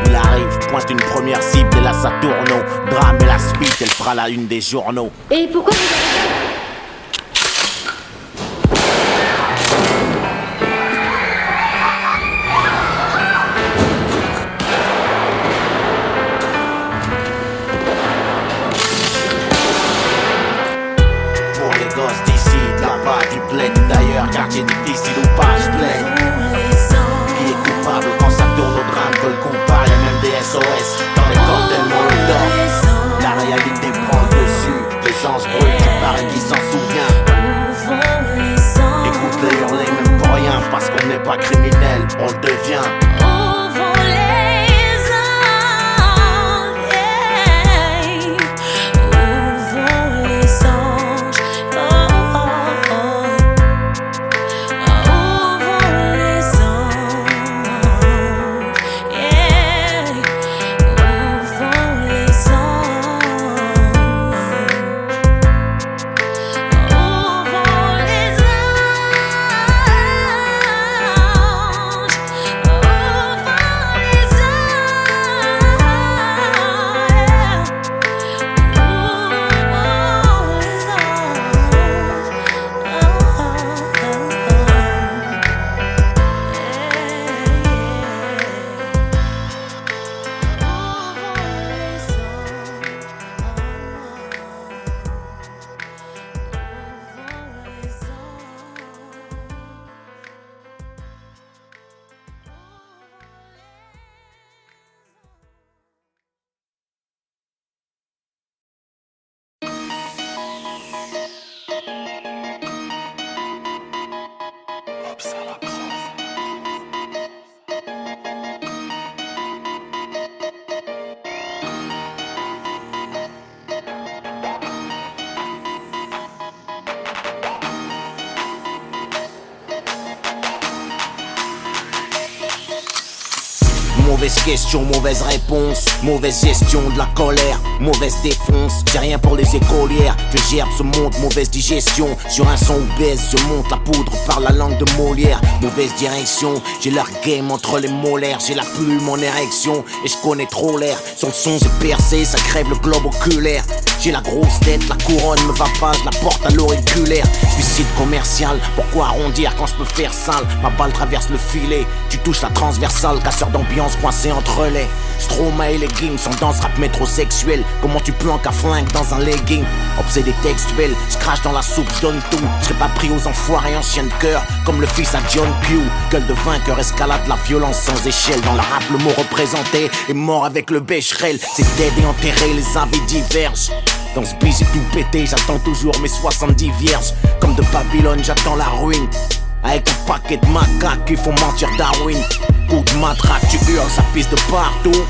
Il arrive, pointe une première cible et là ça tourne au drame et la suite, elle fera la une des journaux. Et pourquoi vous... Pour les gosses d'ici, de là-bas, du bled d'ailleurs, quartier difficile ou page pleine. Qui est coupable quand ça tourne au drame que le compas, y'a même des SOS dans les cocktails Molotov. La réalité prend le dessus, les l'essence brûle, tu parais qui s'en souvient. Écoute-les hurler même pour rien, parce qu'on n'est pas criminel, on le devient. Mauvaise question, mauvaise réponse, mauvaise gestion de la colère, mauvaise défonce, j'ai rien pour les écolières, je gerbe ce monde, mauvaise digestion, sur un son obèse, je monte la poudre par la langue de Molière, mauvaise direction, j'ai leur game entre les molaires, j'ai la plume en érection, et je connais trop l'air, sur le son j'ai percé, ça crève le globe oculaire, j'ai la grosse tête, la couronne me va pas, je la porte à l'auriculaire, suicide commercial, pourquoi arrondir quand je peux faire sale, ma balle traverse le filet, tu touches la transversale, casseur d'ambiance coincé entre les Stroma et leggings, sans danse rap métrosexuel. Comment tu planques un flingue dans un legging? Obsédé textuel, je crache dans la soupe, je donne tout. Je serai pas pris aux enfoirés anciens de cœur, comme le fils à John Q. Gueule de vainqueur, escalade la violence sans échelle. Dans le rap, le mot représenté est mort avec le bécherel. C'est dead et enterré, les avis divergent. Dans ce bis j'ai tout pété, j'attends toujours mes 70 vierges. Comme de Babylone, j'attends la ruine. Avec un paquet de macaques qui font mentir Darwin. Coup de matraque, tu hurles, ça pisse de partout.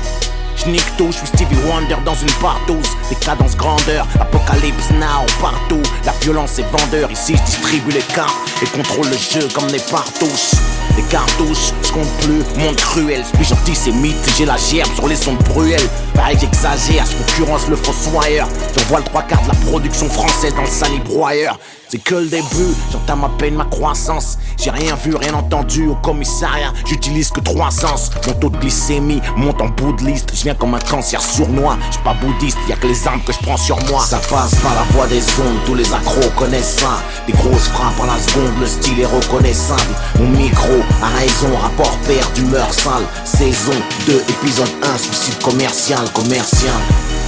J'nique tout, j'suis Stevie Wonder dans une partouze. Des cadences grandeur, apocalypse now partout. La violence est vendeur, ici j'distribue les cartes et contrôle le jeu comme des partouches. Des cartouches, j'compte plus, monde cruel. J'suis antisémite, j'ai la gerbe sur les sons de Bruel. Pareil j'exagère, j'concurrence le fossoyeur. J'envoie le 3/4 de la production française dans le salibroyeur. C'est que le début, j'entame à peine ma croissance. J'ai rien vu, rien entendu au commissariat. J'utilise que 3 sens. Mon taux de glycémie monte en bout de liste. Je viens comme un cancer sournois. J'suis pas bouddhiste, y'a que les armes que je prends sur moi. Ça passe par la voie des ondes, tous les accros connaissent ça. Des grosses frappes à la seconde, le style est reconnaissable. Mon micro a raison, rapport père d'humeur sale. Saison 2, épisode 1, suicide commercial.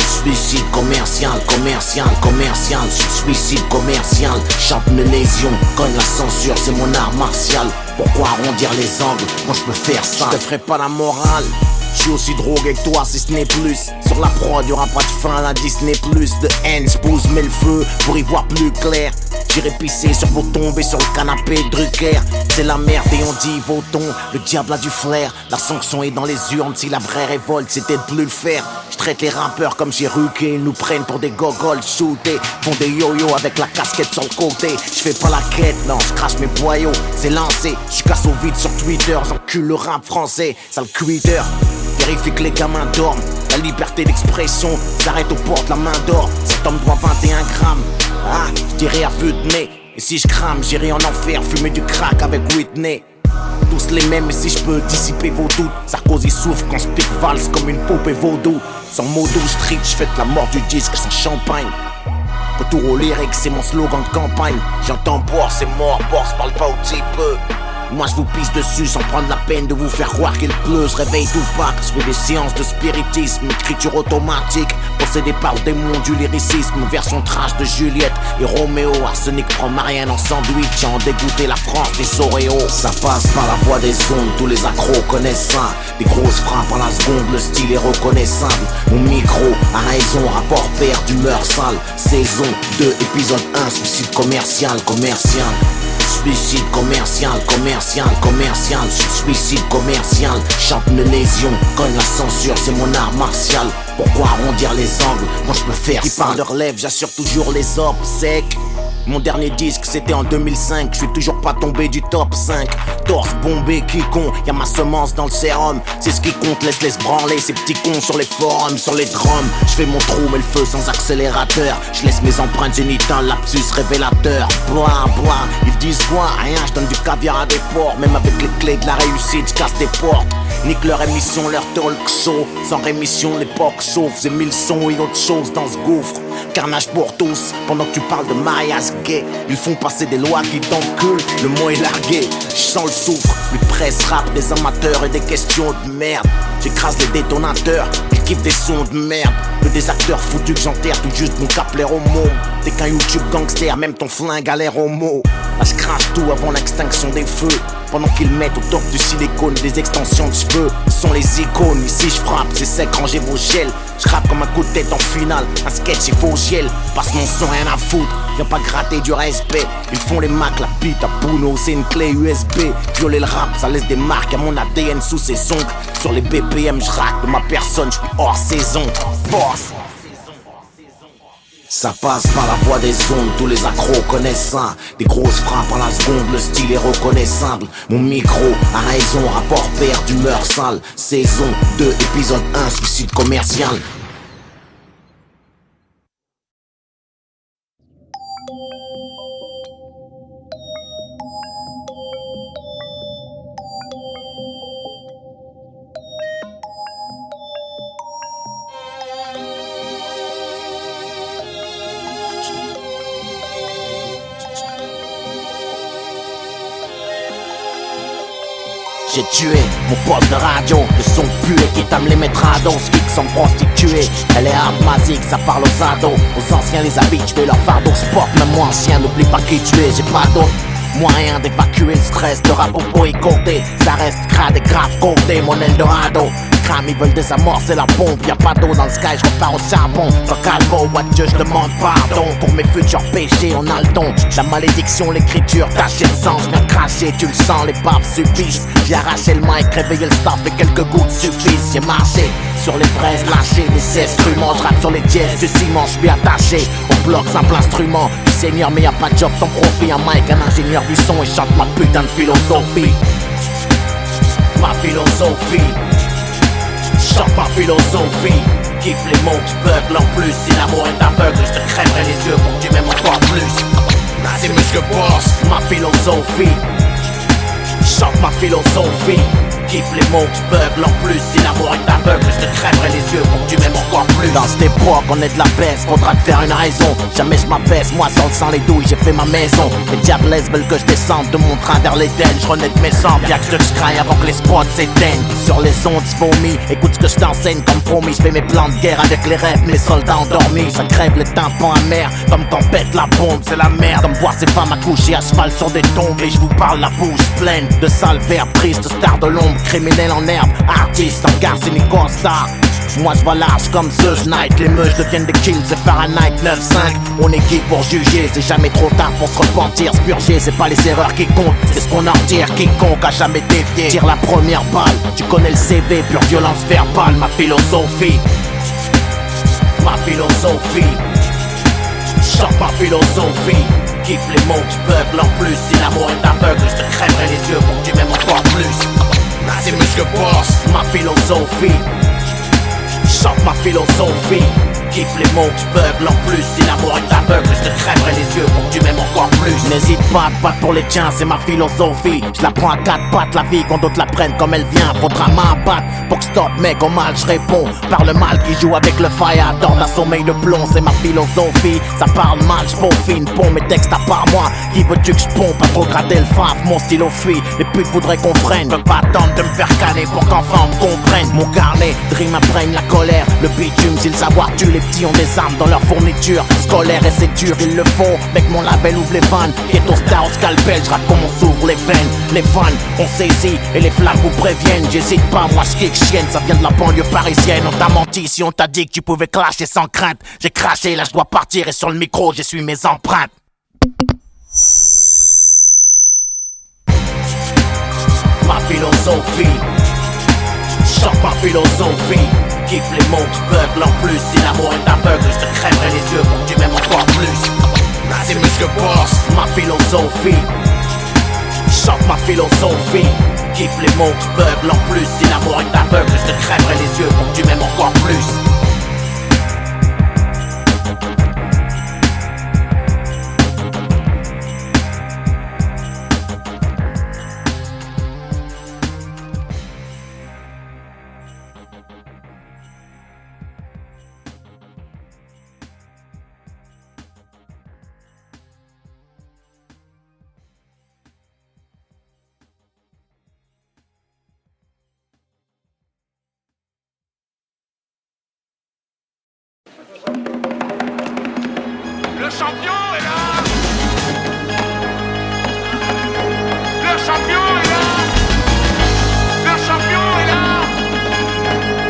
Suicide commercial, suicide commercial. Chante mes lésions, cogne la censure, c'est mon art martial. Pourquoi arrondir les angles quand je peux faire ça? Je te ferai pas la morale. Je suis aussi drogué que toi si ce n'est plus. Sur la prod y'aura pas de fin à la Disney+. De haine j'pose mais le feu pour y voir plus clair. J'irai pisser sur vos tombes et sur le canapé Drucker. C'est la merde et on dit voton. Le diable a du flair. La sanction est dans les urnes. Si la vraie révolte c'était de plus le faire. Je traite les rappeurs comme j'ai ruqué. Ils nous prennent pour des gogoles shootés. Font des yo-yo avec la casquette sur le côté. Je fais pas la quête, non, je crache mes boyaux. C'est lancé, je casse au vide sur Twitter. J'encule le rap français, sale quitter. Vérifie que les gamins dorment. La liberté d'expression s'arrête aux portes, la main d'or. Cet homme doit 21 grammes. Ah, je dirais à vue de nez. Et si je crame, j'irai en enfer fumer du crack avec Whitney. Tous les mêmes, et si je peux dissiper vos doutes. Sarkozy souffre quand je pique valse comme une poupée vaudou. Sans modo street, je fête la mort du disque sans champagne. Retour au lyrique, c'est mon slogan de campagne. J'entends boire, c'est mort, Borse parle pas au petit peu. Moi je vous pisse dessus sans prendre la peine de vous faire croire qu'il pleut. Je réveille tout pas, je fais des séances de spiritisme, écriture automatique. Pour possédé par le démon du lyricisme, version trash de Juliette et Roméo. Arsenic prend Marianne en sandwich, en dégoûté la France des Oreos. Ça passe par la voix des ondes, tous les accros connaissent ça. Des grosses frappes à la seconde, le style est reconnaissable. Mon micro a raison, rapport père d'humeur sale. Saison 2, épisode 1, suicide commercial. Suicide commercial, suicide commercial. Chante une lésion, cogne la censure, c'est mon art martial. Pourquoi arrondir les angles quand je peux faire ça? Qui parle de relève, j'assure toujours les orbes secs. Mon dernier disque c'était en 2005, je suis toujours pas tombé du top 5. Torse bombé, quiconque, y'a ma semence dans le sérum. C'est ce qui compte, laisse branler ces petits cons sur les forums, sur les drums. Je fais mon trou mais le feu sans accélérateur. Je laisse mes empreintes génitales, lapsus révélateur. Bois, ils disent quoi? Rien, je donne du caviar à des porcs. Même avec les clés de la réussite, je casse des portes. Nique leur émission, leur talk show. Sans rémission, l'époque sauve. J'ai 1000 sons et autre chose dans ce gouffre. Carnage pour tous, pendant que tu parles de mariage gay. Ils font passer des lois qui t'enculent, le mot est largué. Je sens le soufre, les presse rap des amateurs et des questions de merde. J'écrase les détonateurs, ils kiffent des sons de merde. Que des acteurs foutus que j'enterre tout juste mon cap l'air au mot. T'es qu'un YouTube gangster, même ton flingue a l'air homo. Là je crache tout avant l'extinction des feux. Pendant qu'ils mettent au top du silicone des extensions de cheveux. Ils sont les icônes, ici je frappe, c'est sec, rangez vos gels. Je rappe comme un coup de tête en finale, un sketch il faut gel. Parce qu'on sent rien à foutre, viens pas gratter du respect. Ils font les macs, la bite à Puno, c'est une clé USB. Violer le rap, ça laisse des marques à mon ADN sous ses ongles. Sur les BPM, je rack de ma personne, je suis hors saison. Force. Ça passe par la voix des ondes, tous les accros connaissent ça. Des grosses frappes à la seconde, le style est reconnaissable. Mon micro a raison, rapport père d'humeur sale. Saison 2, épisode 1, suicide commercial. J'ai tué mon poste de radio, le son pué qui t'aime les mettre à dos, geeks sont prostituées. Elle est arthmasique, ça parle aux ados, aux anciens les habitués, leur fardeau sport, même moi ancien, n'oublie pas qui tu es, j'ai pas d'autre moyen d'évacuer le stress, de rap au boycotté. Ça reste crade et grave codé, mon Eldorado. Crame, ils veulent désamorcer la bombe, y'a pas d'eau dans le sky, je repars au charbon. Sans calvo, what Dieu, je demande pardon. Pour mes futurs péchés, on a le don. La malédiction, l'écriture, tacher le sang, je viens cracher, tu le sens, les baffes subissent. J'ai arraché le mic, réveillé le staff et quelques gouttes suffisent. J'ai marché sur les braises, lâché des instruments. Je rappe sur les dièses du ciment, je suis attaché au bloc simple instrument du seigneur, mais y'a pas de job sans profit. Un mic, un ingénieur du son et chante ma putain de philosophie. Ma philosophie, chante ma philosophie. Kiffe les mots qui beuglent en plus. Si l'amour est aveugle, je te crèverai les yeux pour que tu m'aimes encore plus. C'est mieux que boss. Ma philosophie, chante ma philosophie. Kiffe les mots qui beuglent en plus. Si l'amour est aveugle, je te crèverai les yeux pour que tu m'aimes encore plus. Dans cette époque, on est de la baisse, faudra te faire une raison. Jamais je m'abaisse, moi sans le sang les douilles, j'ai fait ma maison. Les diablesses veulent que je descende de mon train vers l'Éden. Je renais de mes cendres, y'a que je craille avant que les spots s'éteignent. Sur les ondes, vomi, écoute ce que je t'enseigne comme promis. Je fais mes plans de guerre avec les rêves, mes soldats endormis. Ça crève les tympans amers, comme quand pète la bombe, c'est la merde. De me voir ces femmes accoucher à cheval sur des tombes. Et je vous parle la bouche pleine de sales verbes tristes, de stars de l'ombre. Criminel en herbe, artiste en garce et star. Moi je vois large comme The Night. Les meufs deviennent des kills, c'est Fahrenheit 9-5. On est qui pour juger, c'est jamais trop tard pour se repentir. Se purger, c'est pas les erreurs qui comptent, c'est ce qu'on en retire. Quiconque a jamais dévié, tire la première balle. Tu connais le CV, pure violence verbale. Ma philosophie, ma philosophie, chante ma philosophie. Kiffe les mots qui beuglent en plus. Si l'amour est aveugle, je te crèverai les yeux pour que tu m'aimes encore plus. C'est mieux que boss. Ma philosophie, chante ma philosophie. Kiffe les mots qui beuglent en plus. Si l'amour est aveugle, je te crèverai les yeux pour que tu m'aimes encore plus. n'hésite pas, te battre pour les tiens, c'est ma philosophie. Je la prends à quatre pattes, la vie, quand d'autres la prennent comme elle vient. Faudra m'abattre pour que stop, mec, au mal je réponds. Par le mal qui joue avec le fire, dans un sommeil de plomb, c'est ma philosophie. Ça parle mal, je peaufine, pond mes textes à part moi. Qui veux-tu que je pompe, pas trop gratter le faf, mon stylo fuit. Les putes voudraient qu'on freine, veulent pas attendre de me faire canner pour qu'enfin on me comprenne. Mon carnet, dream imprègne la colère. Le bitume, si le savoir tue, les petits ont des armes dans leur fourniture scolaire et c'est dur, ils le font. Mec, mon label ouvre les vannes. Ghetto star au scalpel, je rappe comme on s'ouvre les veines. Les fans, on saisit et les flammes vous préviennent. J'hésite pas, moi je kick chienne, ça vient de la banlieue parisienne. On t'a menti si on t'a dit que tu pouvais clasher sans crainte. J'ai craché, là je dois partir et sur le micro j'essuie mes empreintes. Ma philosophie, chante ma philosophie. Kiffe les mots qui beuglent en plus. Si l'amour est aveugle, je te crèverai les yeux pour que tu m'aimes encore plus. C'est Monsieur Boss, ma philosophie. Chante ma philosophie. Kiffe les mots qui beuglent en plus. Si l'amour est aveugle, je te crèverai les yeux pour que tu m'aimes encore plus. Le champion est là. Le champion est là. Le champion est là.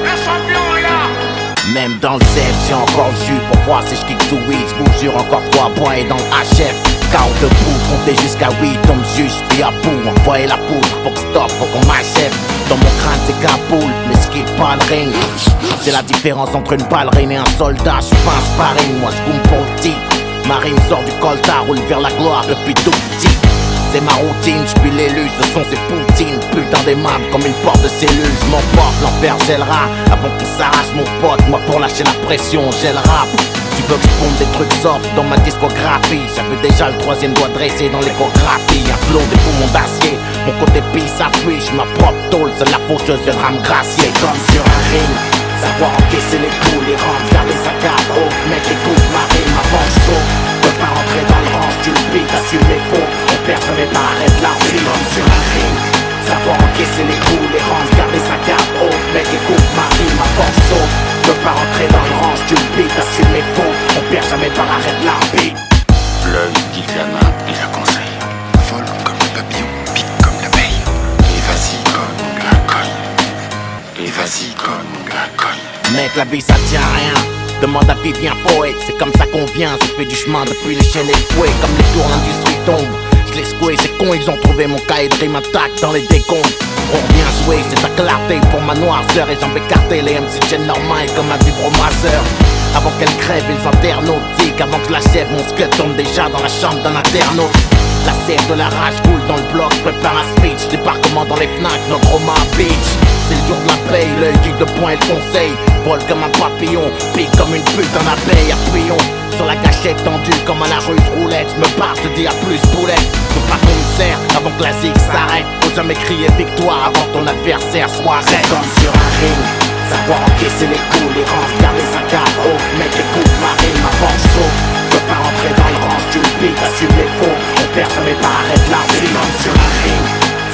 Le champion est là. Même dans le zèbre, j'ai encore le jus pour voir si je kick sous weed. J'vous jure encore 3 points et dans le HF. Car debout, compter jusqu'à 8, on me juge, puis à bout. Envoyer la poudre pour que stop, pour qu'on m'achève. Dans mon crâne c'est Kaboul, mais ce qui est pas le ring. C'est la différence entre une ballerine et un soldat. J'suis pas un sparring, moi j'coum pour le titre. Ma rime sort du coltard, roule vers la gloire depuis tout petit. C'est ma routine, j'pille l'élu, ce son c'est Poutine. Putain d'aimable comme une porte de cellule. J'm'emporte, l'enfer gèlera avant qu'il s'arrache mon pote. Moi pour lâcher la pression, j'ai le rap. Tu veux que j'ponde des trucs soft dans ma discographie. Ça fait déjà le 3e doigt dressé dans l'échographie. Un flot des poumons d'acier, mon côté pisse s'appuie. J'suis ma propre tôle, seule la faucheuse viendra me gracier. Comme sur un ring, savoir encaisser les coups, les rampes, garder sa carte haute. Mec écoute ma rime avant que je saute. Veux pas rentrer dans le range, tu le piques, assume les faux. On perd jamais pas, arrête la vie. Comme sur un ring, savoir encaisser les coups, les rampes, garder sa carte haute. Mec écoute ma rime avant que je saute. Veux pas rentrer dans le range, tu le piques, assume les faux. On perd jamais pas, arrête la vie. L'œil guide la main et la conseille. Vole comme le papillon, pique comme l'abeille. Et vas-y comme la cogne. Et vas-y comme la cogne. Mec, la vie ça tient à rien. Demande à Vivien Poète, c'est comme ça qu'on vient. J'ai fait du chemin depuis les chaînes et le fouet. Comme les tours, l'industrie tombe. Je l'ai secoué, c'est con, ils ont trouvé mon cahier de rime intact dans les décombres. On revient jouer, c'est ta clarté pour ma noirceur. Et jambes écartées, les MC tiennent leurs mains comme un vibromasseur. Avant qu'elle crève, ils internautiques. Avant que je l'achève, mon squelette tombe déjà dans la chambre d'un internaute. La sève de la rage coule dans le bloc, prépare un speech. Débarquement dans les Fnac, notre Romain Beach. C'est le jour de la paye, l'œil guide de poing et le conseil. Vole comme un papillon, pique comme une pute en abeille. Appuyons sur la gâchette tendue comme à la ruse roulette. J'me barre, je te dis à plus boulette. Faut pas qu'on me serre avant que la zig s'arrête. Faut jamais crier victoire avant ton adversaire soit raide. Comme sur un ring, savoir encaisser les coups, les rangs, garder sa carte haute. Mec écoute ma rime avant que je saute. Veux pas rentrer dans le range, tu le piques, assume les faux. On perd jamais pas, arrête la vie. Comme sur un ring,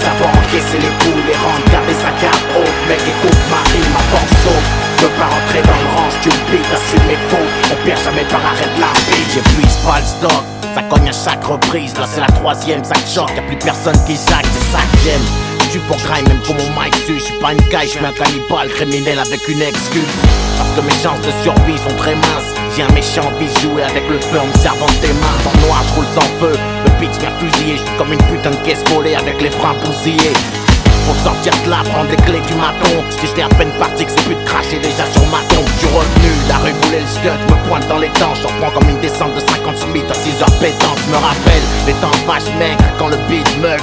savoir encaisser les coups, les rangs, garder sa carte haute. Mec écoute ma rime avant que je saute. Veux pas rentrer dans le range, tu le piques, assume les faux. On perd jamais pas, arrête la vie. J'épuise pas le stock, ça cogne à chaque reprise. Là c'est la 3e, ça choque, y'a plus personne qui sac, c'est ça que j'aime. J'suis pour grind, même pour mon mic dessus. J'suis pas une caille, j'suis un cannibale criminel avec une excuse. Parce que mes chances de survie sont très minces. J'ai un méchant vice, jouer avec le feu en me servant de tes mains. Dans le noir, j'roule sans feu, le pitch m'a fusillé. J'suis comme une putain de caisse volée avec les freins bousillés. Faut sortir de là, prendre les clés du maton. Si j'étais à peine parti que c'est plus de cracher déjà sur ma tombe. J'suis revenu, la rue voulait le scud, me pointe dans les dents. J'en prends comme une descente de 50 Smith à 6 heures pétantes. J'me rappelle, les temps vaches maigres quand le beat meugle.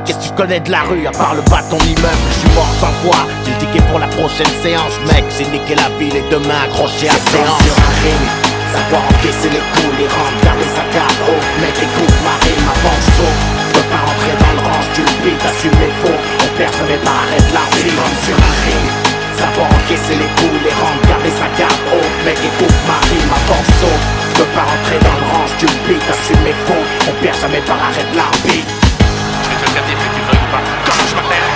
Qu'est-ce que tu connais de la rue à part le bâton immeuble? J'suis mort sans foi, j'ai le ticket pour la prochaine séance. Mec, j'ai niqué la ville et demain accroché à séance. Sur un ring, savoir encaisser les coups, les rampes, garder sa carte haute. Mec écoute ma rime avant jamais par arrêt de l'armée. C'est comme sur un ring, savoir encaisser les coups, les rangs, garder sa garde haute. Mec écoute ma rime, ma force saute. Je peux pas rentrer dans le range du beat, assume mes fautes. On perd jamais par arrêt de l'armée. Je vais te le dire que tu veux ou pas. Comment je m'appelle?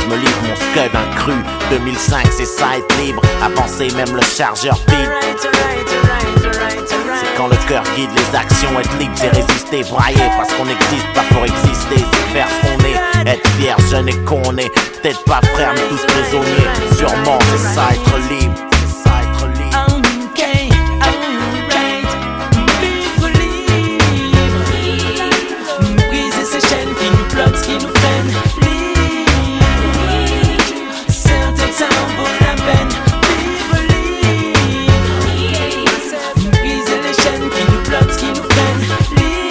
Me livre mon scud cru. 2005 c'est site libre, avancer même le chargeur vide. C'est quand le cœur guide les actions. Être libre c'est résister, brailler parce qu'on n'existe pas pour exister. C'est faire ce qu'on est, être fier, jeune et qu'on est. Peut-être pas frères mais tous prisonniers. Sûrement c'est ça être libre. C'est ça être libre. Briser ces chaînes qui nous bloquent, qui nous freinent. Ça en vaut la peine, vivre libre. Briser les chaînes qui nous bloquent, qui nous freinent. Libre,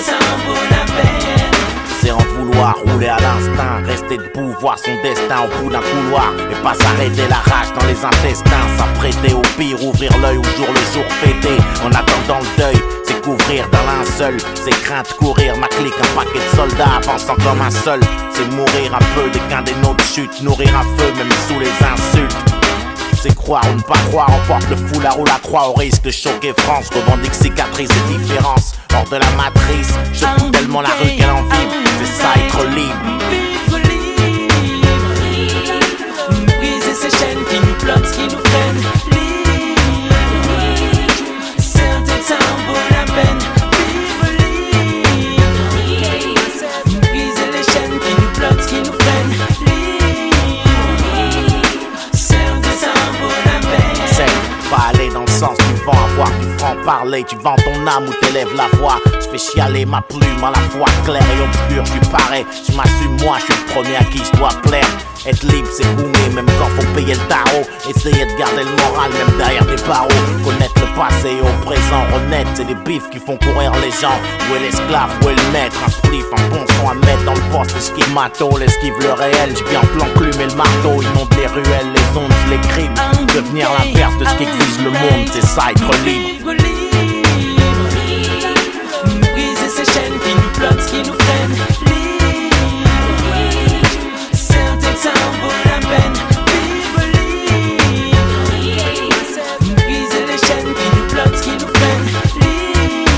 ça en vaut la peine. C'est en vouloir rouler à l'instinct, rester debout, voir son destin au bout d'un couloir. Et pas s'arrêter la rage dans les intestins, s'apprêter au pire, ouvrir l'œil au jour le jour fêté. En attendant le deuil, c'est couvrir d'un linceul, c'est crainte courir, ma clique, un paquet de soldats avançant comme un seul. C'est mourir un peu dès qu'un des nôtres chute, nourrir un feu même sous les insultes. C'est croire ou ne pas croire, on porte le foulard ou la croix au risque de choquer France. Revendique cicatrices et différences, hors de la matrice. Je coupe tellement la rue qu'elle en vibre, c'est ça être libre. Vivre libre, briser ces chaînes qui nous bloquent, qui nous freinent. Libre, certains ça en vaut la peine. Vivre libre, briser les chaînes qui nous bloquent, qui nous freinent. Libre, certains ça en vaut la peine. C'est pas aller dans le sens du vent, avoir du franc-parler. Tu vends ton âme ou t'élèves la voix. Je fais chialer ma plume à la fois claire et obscure. Tu parais, je m'assume moi, je suis le premier à qui je dois plaire. Être libre c'est boomer même quand faut payer le tarot. Essayer de garder le moral même derrière des barreaux. Connaître le passé et au présent, honnête, c'est des bifs qui font courir les gens. Où est l'esclave, où est le maître? Un spliff, un bon son à mettre dans le poste. Esquive mato, l'esquive le réel. J'viens en l'enclume et le marteau. Inonde les ruelles, les ondes, je les crible. Devenir l'inverse de ce qui exige le monde, c'est ça être libre. Vivre libre, briser ces chaînes qui nous bloquent, qui nous freinent. Libre, certains ça en vaut la peine. Vivre libre, briser les chaînes qui nous bloquent, qui nous freinent. Libre,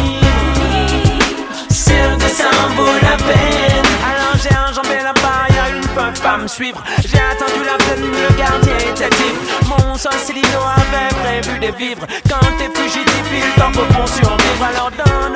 certains ça en vaut la peine. Alors j'ai enjambé la barrière, ils ne peuvent pas me suivre. J'ai attendu la peine, le gardien était libre. Mon Sorcellino avait prévu de vivre. Quand t'es fugitif, il t'en faut pour survivre. Alors dans